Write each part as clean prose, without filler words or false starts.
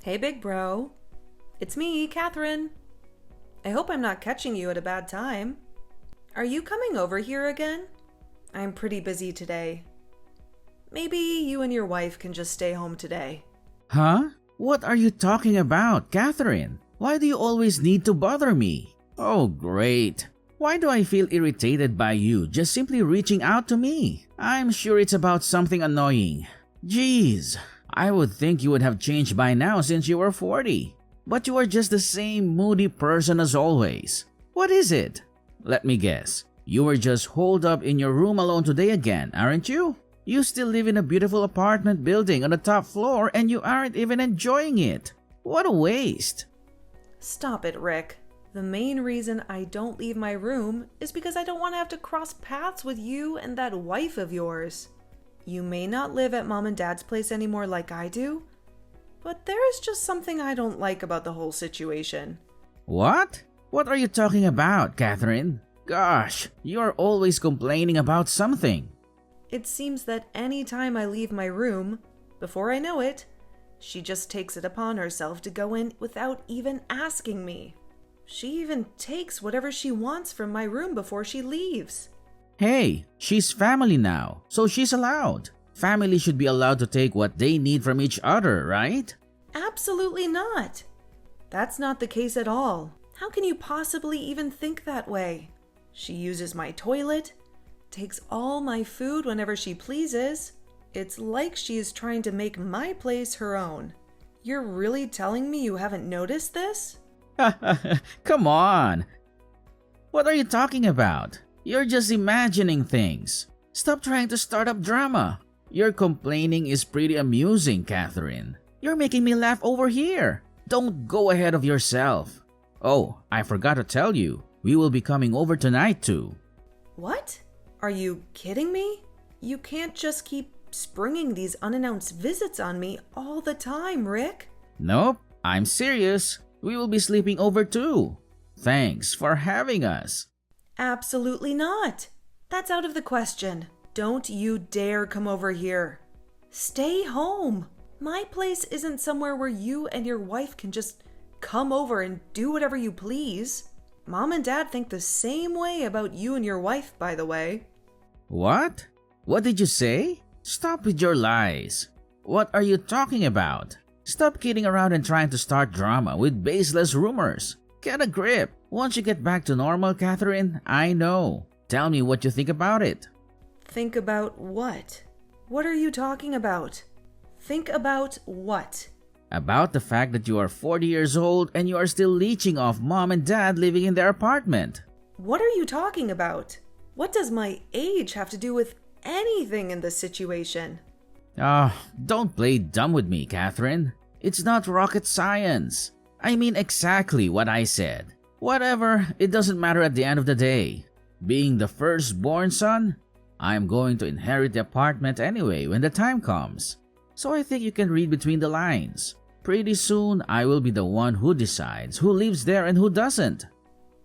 Hey, big bro. It's me, Catherine. I hope I'm not catching you at a bad time. Are you coming over here again? I'm pretty busy today. Maybe you and your wife can just stay home today. Huh? What are you talking about, Catherine? Why do you always need to bother me? Oh, great. Why do I feel irritated by you just simply reaching out to me? I'm sure it's about something annoying. Jeez, I would think you would have changed by now since you were 40. But you are just the same moody person as always. What is it? Let me guess. You were just holed up in your room alone today again, aren't you? You still live in a beautiful apartment building on the top floor and you aren't even enjoying it. What a waste. Stop it, Rick. The main reason I don't leave my room is because I don't want to have to cross paths with you and that wife of yours. You may not live at mom and dad's place anymore like I do, but there is just something I don't like about the whole situation. What? What are you talking about, Catherine? Gosh, you're always complaining about something. It seems that any time I leave my room, before I know it, she just takes it upon herself to go in without even asking me. She even takes whatever she wants from my room before she leaves. Hey, she's family now, so she's allowed. Family should be allowed to take what they need from each other, right? Absolutely not. That's not the case at all. How can you possibly even think that way? She uses my toilet, takes all my food whenever she pleases. It's like she is trying to make my place her own. You're really telling me you haven't noticed this? Come on. What are you talking about? You're just imagining things. Stop trying to start up drama. Your complaining is pretty amusing, Catherine. You're making me laugh over here. Don't go ahead of yourself. Oh, I forgot to tell you. We will be coming over tonight too. What? Are you kidding me? You can't just keep springing these unannounced visits on me all the time, Rick. Nope, I'm serious. We will be sleeping over too. Thanks for having us. Absolutely not. That's out of the question. Don't you dare come over here. Stay home. My place isn't somewhere where you and your wife can just come over and do whatever you please. Mom and Dad think the same way about you and your wife, by the way. What? What did you say? Stop with your lies. What are you talking about? Stop kidding around and trying to start drama with baseless rumors. Get a grip. Once you get back to normal, Catherine, I know. Tell me what you think about it. Think about what? What are you talking about? Think about what? About the fact that you are 40 years old and you are still leeching off mom and dad living in their apartment. What are you talking about? What does my age have to do with anything in this situation? Don't play dumb with me, Catherine. It's not rocket science. I mean exactly what I said. Whatever, it doesn't matter at the end of the day. Being the firstborn son, I'm going to inherit the apartment anyway when the time comes. So I think you can read between the lines. Pretty soon, I will be the one who decides who lives there and who doesn't.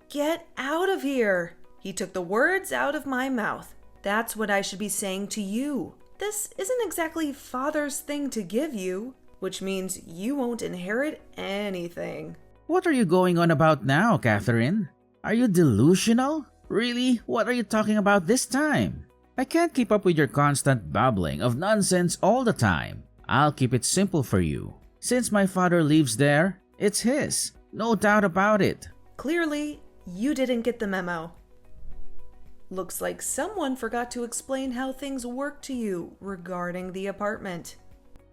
Get out of here! He took the words out of my mouth. That's what I should be saying to you. This isn't exactly father's thing to give you, which means you won't inherit anything. What are you going on about now, Catherine? Are you delusional? Really? What are you talking about this time? I can't keep up with your constant babbling of nonsense all the time. I'll keep it simple for you. Since my father lives there, it's his. No doubt about it. Clearly, you didn't get the memo. Looks like someone forgot to explain how things work to you regarding the apartment.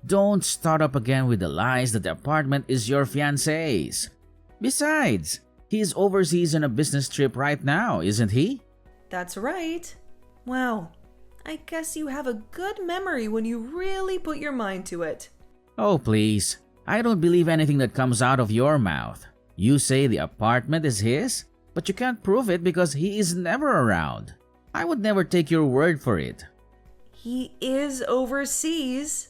Don't start up again with the lies that the apartment is your fiancé's. Besides, he's overseas on a business trip right now, isn't he? That's right. Wow, I guess you have a good memory when you really put your mind to it. Oh, please. I don't believe anything that comes out of your mouth. You say the apartment is his, but you can't prove it because he is never around. I would never take your word for it. He is overseas.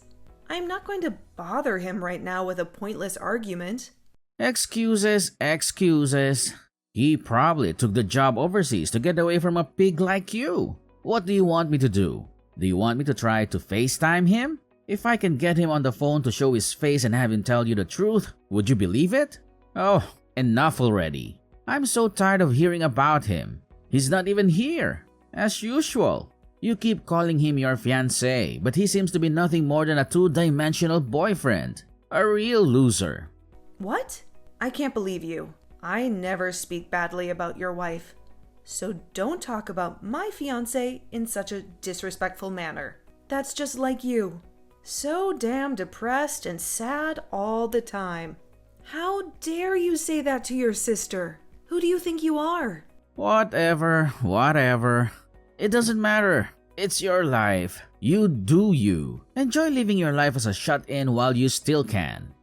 I'm not going to bother him right now with a pointless argument. Excuses, excuses. He probably took the job overseas to get away from a pig like you. What do you want me to do? Do you want me to try to FaceTime him? If I can get him on the phone to show his face and have him tell you the truth, would you believe it? Oh, enough already. I'm so tired of hearing about him. He's not even here. As usual. You keep calling him your fiancé, but he seems to be nothing more than a two-dimensional boyfriend. A real loser. What? I can't believe you. I never speak badly about your wife. So don't talk about my fiancé in such a disrespectful manner. That's just like you. So damn depressed and sad all the time. How dare you say that to your sister? Who do you think you are? Whatever. It doesn't matter. It's your life. You do you. Enjoy living your life as a shut-in while you still can.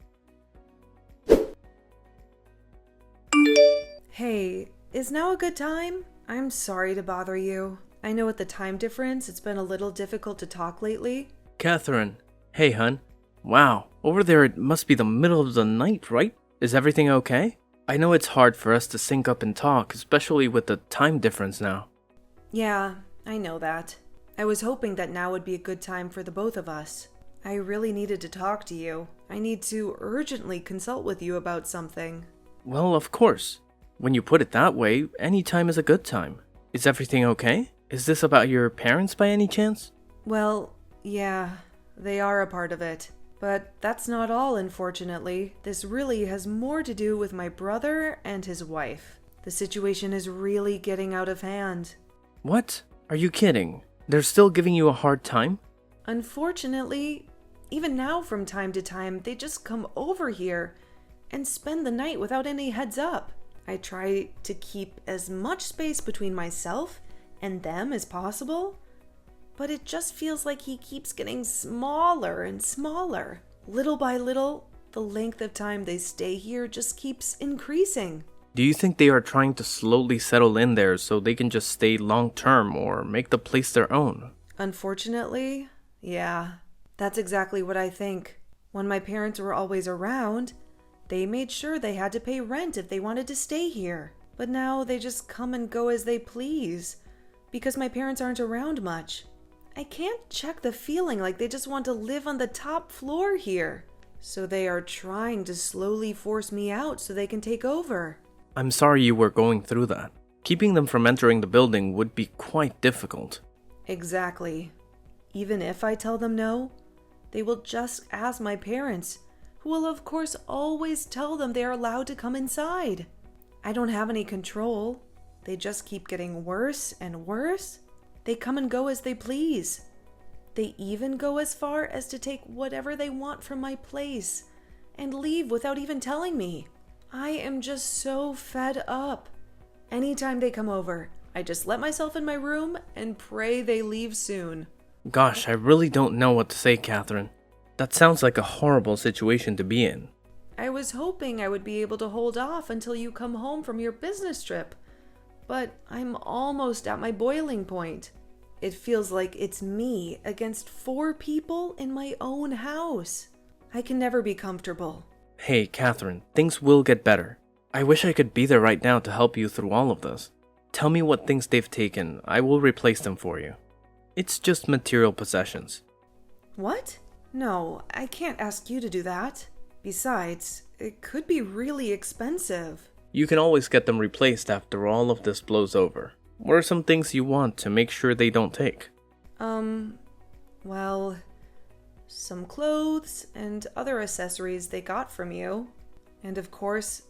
Hey, is now a good time? I'm sorry to bother you. I know with the time difference, it's been a little difficult to talk lately. Catherine. Hey, hun. Wow, over there it must be the middle of the night, right? Is everything okay? I know it's hard for us to sync up and talk, especially with the time difference now. Yeah, I know that. I was hoping that now would be a good time for the both of us. I really needed to talk to you. I need to urgently consult with you about something. Well, of course. When you put it that way, any time is a good time. Is everything okay? Is this about your parents by any chance? Well, yeah, they are a part of it. But that's not all, unfortunately. This really has more to do with my brother and his wife. The situation is really getting out of hand. What? Are you kidding? They're still giving you a hard time? Unfortunately, even now from time to time, they just come over here and spend the night without any heads up. I try to keep as much space between myself and them as possible, but it just feels like he keeps getting smaller and smaller. Little by little, the length of time they stay here just keeps increasing. Do you think they are trying to slowly settle in there so they can just stay long term or make the place their own? Unfortunately, yeah, that's exactly what I think. When my parents were always around, they made sure they had to pay rent if they wanted to stay here. But now they just come and go as they please because my parents aren't around much. I can't check the feeling like they just want to live on the top floor here. So they are trying to slowly force me out so they can take over. I'm sorry you were going through that. Keeping them from entering the building would be quite difficult. Exactly. Even if I tell them no, they will just ask my parents, who will of course always tell them they are allowed to come inside. I don't have any control. They just keep getting worse and worse. They come and go as they please. They even go as far as to take whatever they want from my place and leave without even telling me. I am just so fed up. Anytime they come over, I just let myself in my room and pray they leave soon. Gosh, I really don't know what to say, Catherine. That sounds like a horrible situation to be in. I was hoping I would be able to hold off until you come home from your business trip, but I'm almost at my boiling point. It feels like it's me against 4 people in my own house. I can never be comfortable. Hey, Catherine, things will get better. I wish I could be there right now to help you through all of this. Tell me what things they've taken. I will replace them for you. It's just material possessions. What? No, I can't ask you to do that. Besides, it could be really expensive. You can always get them replaced after all of this blows over. What are some things you want to make sure they don't take? Well, some clothes and other accessories they got from you. And of course,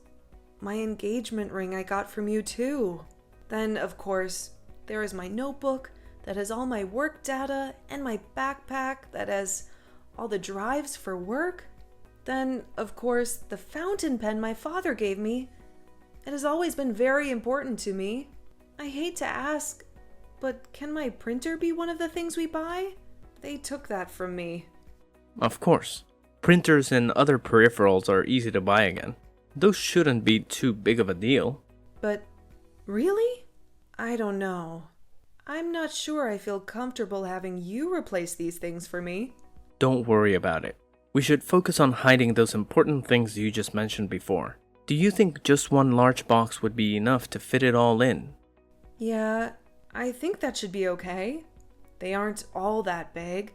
my engagement ring I got from you too. Then, of course, there is my notebook that has all my work data and my backpack that has all the drives for work. Then, of course, the fountain pen my father gave me. It has always been very important to me. I hate to ask, but can my printer be one of the things we buy? They took that from me. Of course. Printers and other peripherals are easy to buy again. Those shouldn't be too big of a deal. But really? I don't know. I'm not sure I feel comfortable having you replace these things for me. Don't worry about it. We should focus on hiding those important things you just mentioned before. Do you think just one large box would be enough to fit it all in? Yeah, I think that should be okay. They aren't all that big.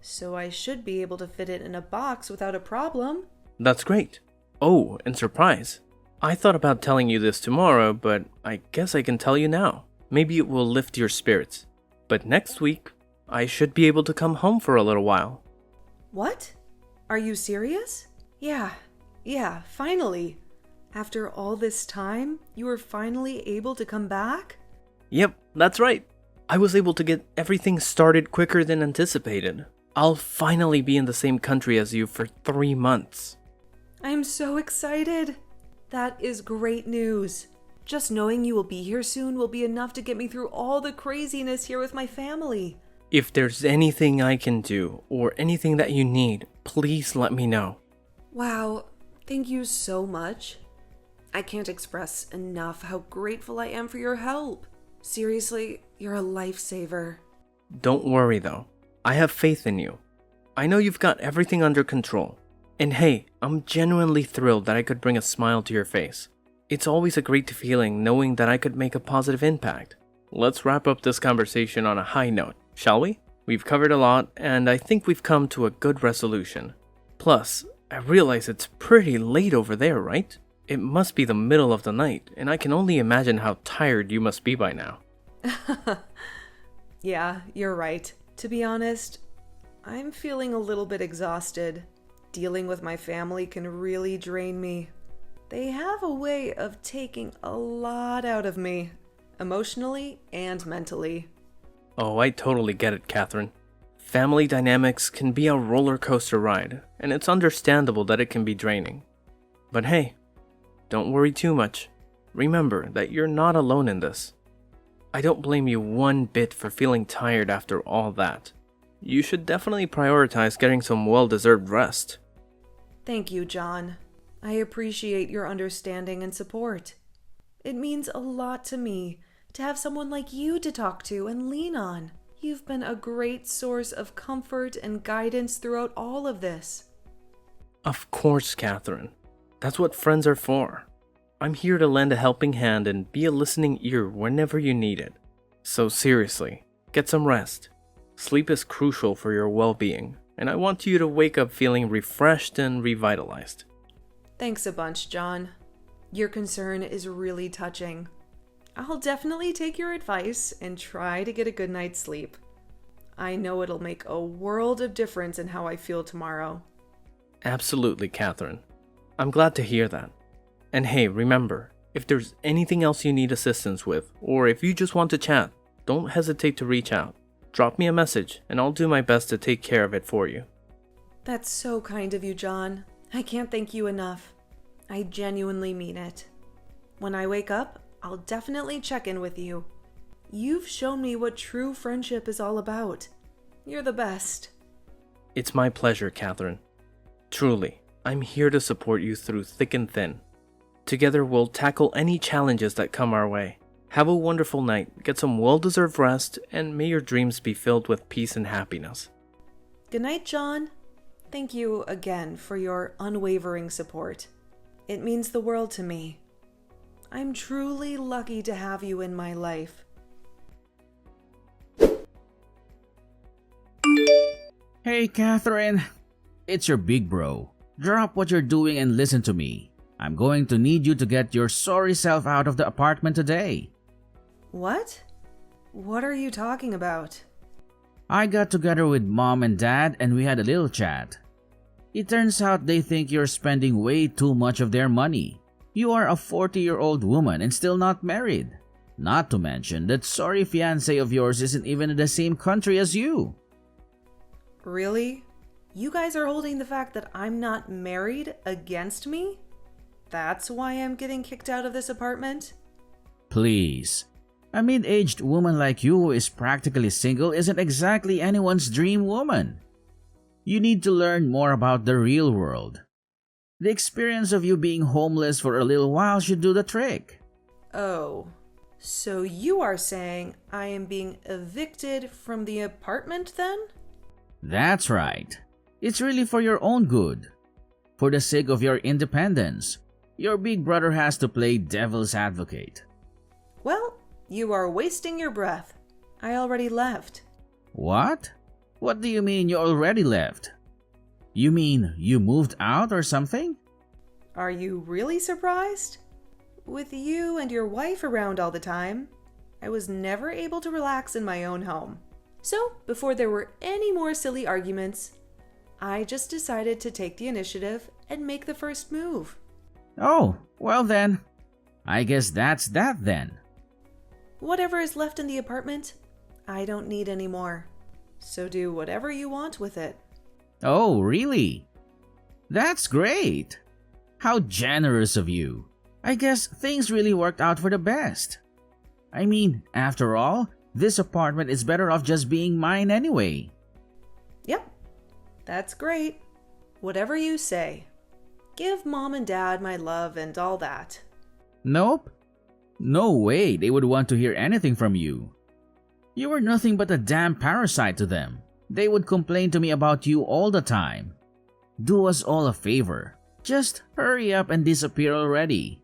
so I should be able to fit it in a box without a problem. That's great. Oh, and surprise. I thought about telling you this tomorrow, but I guess I can tell you now. Maybe it will lift your spirits. But next week, I should be able to come home for a little while. What? Are you serious? Yeah, finally. After all this time, you were finally able to come back? Yep, that's right. I was able to get everything started quicker than anticipated. I'll finally be in the same country as you for 3 months. I'm so excited. That is great news. Just knowing you will be here soon will be enough to get me through all the craziness here with my family. If there's anything I can do or anything that you need, please let me know. Wow, thank you so much. I can't express enough how grateful I am for your help. Seriously, you're a lifesaver. Don't worry though. I have faith in you. I know you've got everything under control. And hey, I'm genuinely thrilled that I could bring a smile to your face. It's always a great feeling knowing that I could make a positive impact. Let's wrap up this conversation on a high note, shall we? We've covered a lot, and I think we've come to a good resolution. Plus, I realize it's pretty late over there, right? It must be the middle of the night, and I can only imagine how tired you must be by now. Yeah, you're right. To be honest, I'm feeling a little bit exhausted. Dealing with my family can really drain me. They have a way of taking a lot out of me, emotionally and mentally. Oh, I totally get it, Catherine. Family dynamics can be a roller coaster ride, and it's understandable that it can be draining. But hey, don't worry too much. Remember that you're not alone in this. I don't blame you one bit for feeling tired after all that. You should definitely prioritize getting some well-deserved rest. Thank you, John. I appreciate your understanding and support. It means a lot to me to have someone like you to talk to and lean on. You've been a great source of comfort and guidance throughout all of this. Of course, Catherine. That's what friends are for. I'm here to lend a helping hand and be a listening ear whenever you need it. So seriously, get some rest. Sleep is crucial for your well-being, and I want you to wake up feeling refreshed and revitalized. Thanks a bunch, John. Your concern is really touching. I'll definitely take your advice and try to get a good night's sleep. I know it'll make a world of difference in how I feel tomorrow. Absolutely, Catherine. I'm glad to hear that. And hey, remember, if there's anything else you need assistance with, or if you just want to chat, don't hesitate to reach out. Drop me a message, and I'll do my best to take care of it for you. That's so kind of you, John. I can't thank you enough. I genuinely mean it. When I wake up, I'll definitely check in with you. You've shown me what true friendship is all about. You're the best. It's my pleasure, Catherine. Truly, I'm here to support you through thick and thin. Together, we'll tackle any challenges that come our way. Have a wonderful night, get some well-deserved rest, and may your dreams be filled with peace and happiness. Good night, John. Thank you again for your unwavering support. It means the world to me. I'm truly lucky to have you in my life. Hey, Catherine. It's your big bro. Drop what you're doing and listen to me. I'm going to need you to get your sorry self out of the apartment today. What? What are you talking about? I got together with Mom and Dad and we had a little chat. It turns out they think you're spending way too much of their money. You are a 40-year-old woman and still not married. Not to mention that sorry fiancé of yours isn't even in the same country as you. Really? You guys are holding the fact that I'm not married against me? That's why I'm getting kicked out of this apartment? Please. A mid-aged woman like you who is practically single isn't exactly anyone's dream woman. You need to learn more about the real world. The experience of you being homeless for a little while should do the trick. Oh, so you are saying I am being evicted from the apartment then? That's right. It's really for your own good. For the sake of your independence, your big brother has to play devil's advocate. Well, you are wasting your breath. I already left. What? What do you mean you already left? You mean you moved out or something? Are you really surprised? With you and your wife around all the time, I was never able to relax in my own home. So, before there were any more silly arguments, I just decided to take the initiative and make the first move. Oh, well then. I guess that's that then. Whatever is left in the apartment, I don't need anymore. So do whatever you want with it. Oh, really? That's great. How generous of you. I guess things really worked out for the best. I mean, after all, this apartment is better off just being mine anyway. Yep, that's great. Whatever you say. Give Mom and Dad my love and all that. Nope. No way they would want to hear anything from you. You were nothing but a damn parasite to them. They would complain to me about you all the time. Do us all a favor. Just hurry up and disappear already.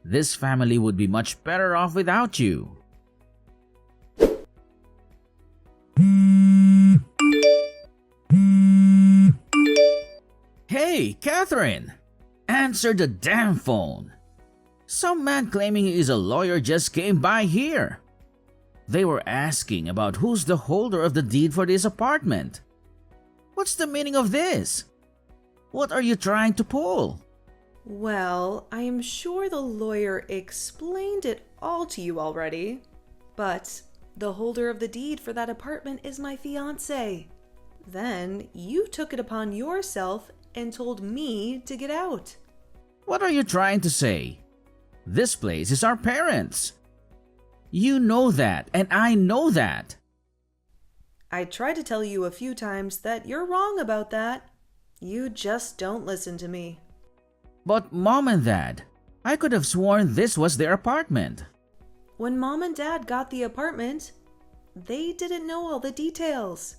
This family would be much better off without you. Hey, Catherine! Answer the damn phone. Some man claiming he is a lawyer just came by here. They were asking about who's the holder of the deed for this apartment. What's the meaning of this? What are you trying to pull? Well, I am sure the lawyer explained it all to you already. But the holder of the deed for that apartment is my fiancé. Then you took it upon yourself and told me to get out. What are you trying to say? This place is our parents'. You know that, and I know that. I tried to tell you a few times that you're wrong about that. You just don't listen to me. But Mom and Dad, I could have sworn this was their apartment. When Mom and Dad got the apartment, they didn't know all the details.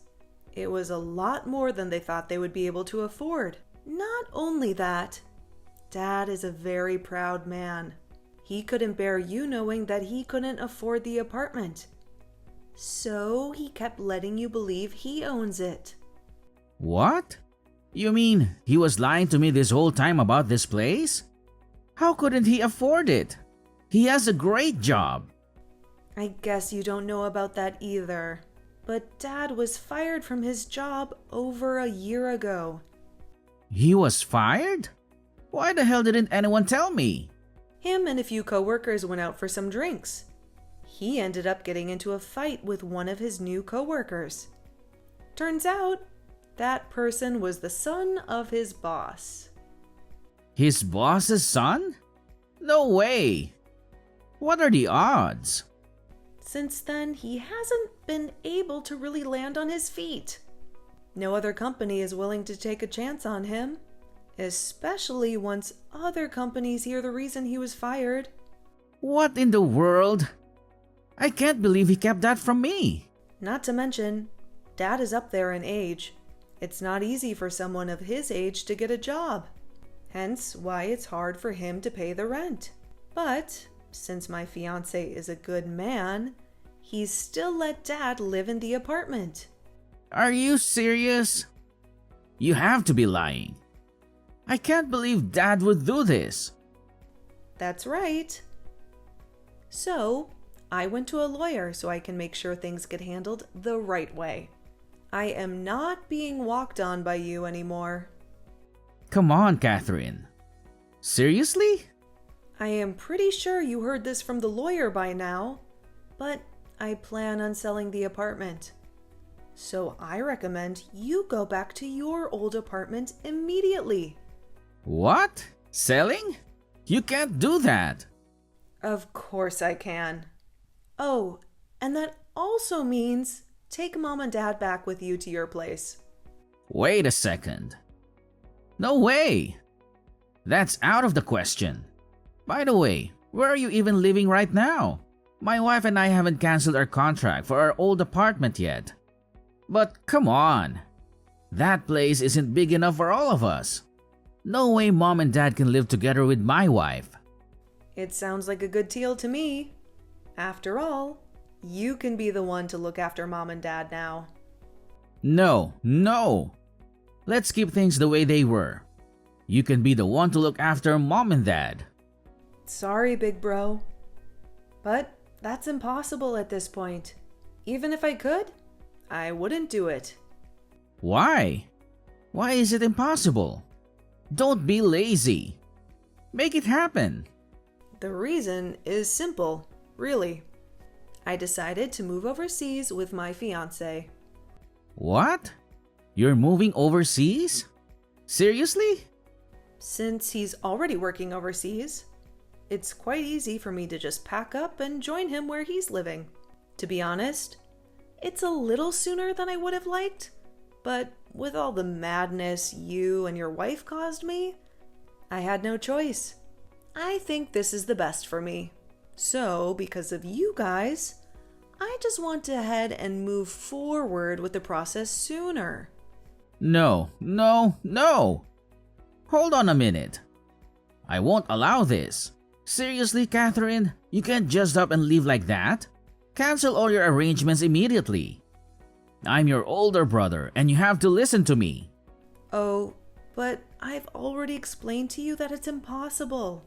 It was a lot more than they thought they would be able to afford. Not only that, Dad is a very proud man. He couldn't bear you knowing that he couldn't afford the apartment. So he kept letting you believe he owns it. What? You mean he was lying to me this whole time about this place? How couldn't he afford it? He has a great job. I guess you don't know about that either. But Dad was fired from his job over a year ago. He was fired? Why the hell didn't anyone tell me? Him and a few coworkers went out for some drinks. He ended up getting into a fight with one of his new coworkers. Turns out, that person was the son of his boss. His boss's son? No way. What are the odds? Since then, he hasn't been able to really land on his feet. No other company is willing to take a chance on him, especially once other companies hear the reason he was fired. What in the world? I can't believe he kept that from me. Not to mention, Dad is up there in age. It's not easy for someone of his age to get a job. Hence why it's hard for him to pay the rent. But since my fiancé is a good man, he's still let Dad live in the apartment. Are you serious? You have to be lying. I can't believe Dad would do this. That's right. So, I went to a lawyer so I can make sure things get handled the right way. I am not being walked on by you anymore. Come on, Catherine. Seriously? I am pretty sure you heard this from the lawyer by now, but I plan on selling the apartment. So I recommend you go back to your old apartment immediately. What? Selling? You can't do that. Of course I can. Oh, and that also means take Mom and Dad back with you to your place. Wait a second. No way. That's out of the question. By the way, where are you even living right now? My wife and I haven't canceled our contract for our old apartment yet. But come on. That place isn't big enough for all of us. No way Mom and Dad can live together with my wife. It sounds like a good deal to me. After all, you can be the one to look after Mom and Dad now. No, no! Let's keep things the way they were. You can be the one to look after mom and dad. Sorry, big bro. But that's impossible at this point. Even if I could, I wouldn't do it. Why? Why is it impossible? Don't be lazy. Make it happen. The reason is simple, really. I decided to move overseas with my fiancé. What? You're moving overseas? Seriously? Since he's already working overseas, it's quite easy for me to just pack up and join him where he's living. To be honest, it's a little sooner than I would have liked, but with all the madness you and your wife caused me, I had no choice. I think this is the best for me. So, because of you guys, I just want to head and move forward with the process sooner. No, no, no! Hold on a minute. I won't allow this. Seriously, Catherine? You can't just up and leave like that? Cancel all your arrangements immediately. I'm your older brother and you have to listen to me. Oh, but I've already explained to you that it's impossible.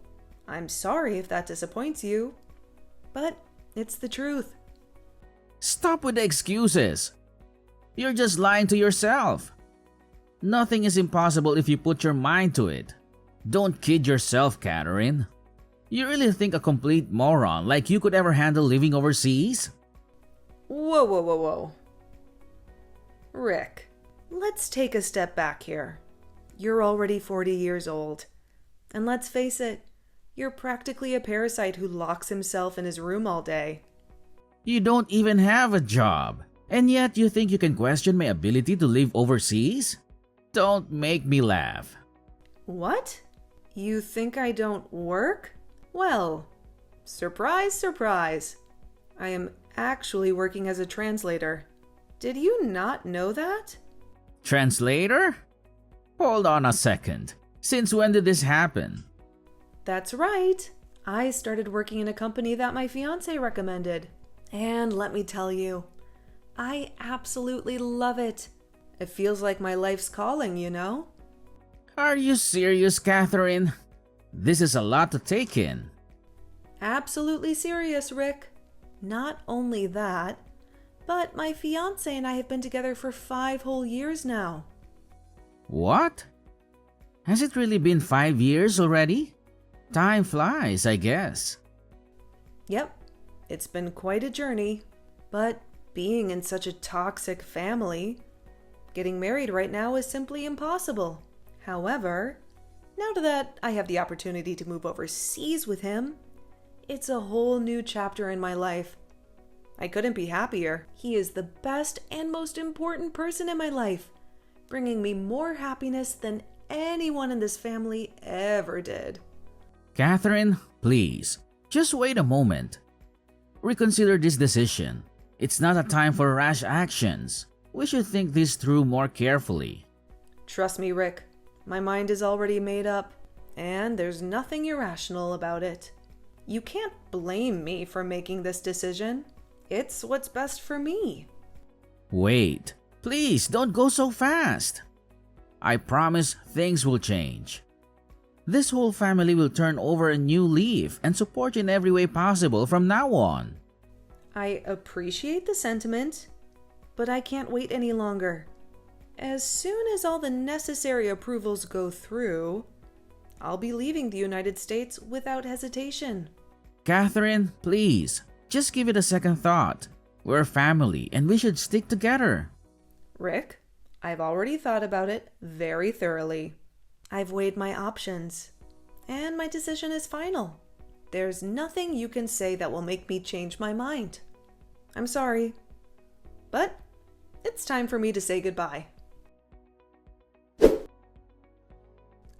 I'm sorry if that disappoints you, but it's the truth. Stop with the excuses. You're just lying to yourself. Nothing is impossible if you put your mind to it. Don't kid yourself, Catherine. You really think a complete moron like you could ever handle living overseas? Whoa, whoa, whoa, whoa. Rick, let's take a step back here. You're already 40 years old. And let's face it, you're practically a parasite who locks himself in his room all day. You don't even have a job. And yet you think you can question my ability to live overseas? Don't make me laugh. What? You think I don't work? Well, surprise, surprise. I am actually working as a translator. Did you not know that? Translator? Hold on a second. Since when did this happen? That's right. I started working in a company that my fiancé recommended. And let me tell you, I absolutely love it. It feels like my life's calling, you know? Are you serious, Catherine? This is a lot to take in. Absolutely serious, Rick. Not only that, but my fiancé and I have been together for 5 whole years now. What? Has it really been 5 years already? Time flies, I guess. Yep, it's been quite a journey, but being in such a toxic family, getting married right now is simply impossible. However, now that I have the opportunity to move overseas with him, it's a whole new chapter in my life. I couldn't be happier. He is the best and most important person in my life, bringing me more happiness than anyone in this family ever did. Catherine, please, just wait a moment. Reconsider this decision. It's not a time for rash actions. We should think this through more carefully. Trust me, Rick. My mind is already made up, and there's nothing irrational about it. You can't blame me for making this decision. It's what's best for me. Wait, please don't go so fast. I promise things will change. This whole family will turn over a new leaf and support you in every way possible from now on. I appreciate the sentiment, but I can't wait any longer. As soon as all the necessary approvals go through, I'll be leaving the United States without hesitation. Catherine, please, just give it a second thought. We're family and we should stick together. Rick, I've already thought about it very thoroughly. I've weighed my options, and my decision is final. There's nothing you can say that will make me change my mind. I'm sorry, but it's time for me to say goodbye.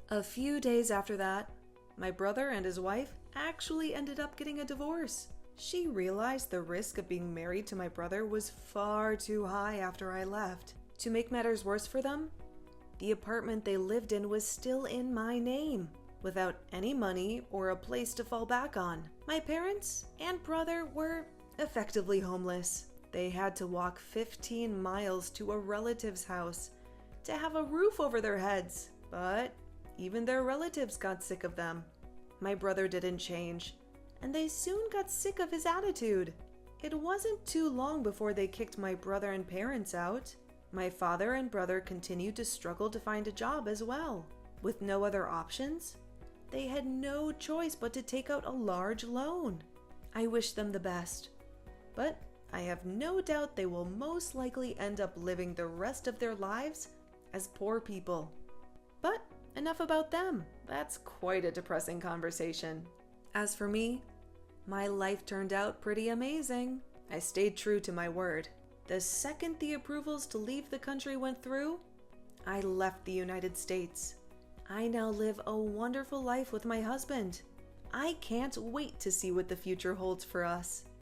A few days after that, my brother and his wife actually ended up getting a divorce. She realized the risk of being married to my brother was far too high after I left. To make matters worse for them, the apartment they lived in was still in my name, without any money or a place to fall back on. My parents and brother were effectively homeless. They had to walk 15 miles to a relative's house to have a roof over their heads, but even their relatives got sick of them. My brother didn't change, and they soon got sick of his attitude. It wasn't too long before they kicked my brother and parents out. My father and brother continued to struggle to find a job as well. With no other options, they had no choice but to take out a large loan. I wish them the best, but I have no doubt they will most likely end up living the rest of their lives as poor people. But enough about them. That's quite a depressing conversation. As for me, my life turned out pretty amazing. I stayed true to my word. The second the approvals to leave the country went through, I left the United States. I now live a wonderful life with my husband. I can't wait to see what the future holds for us.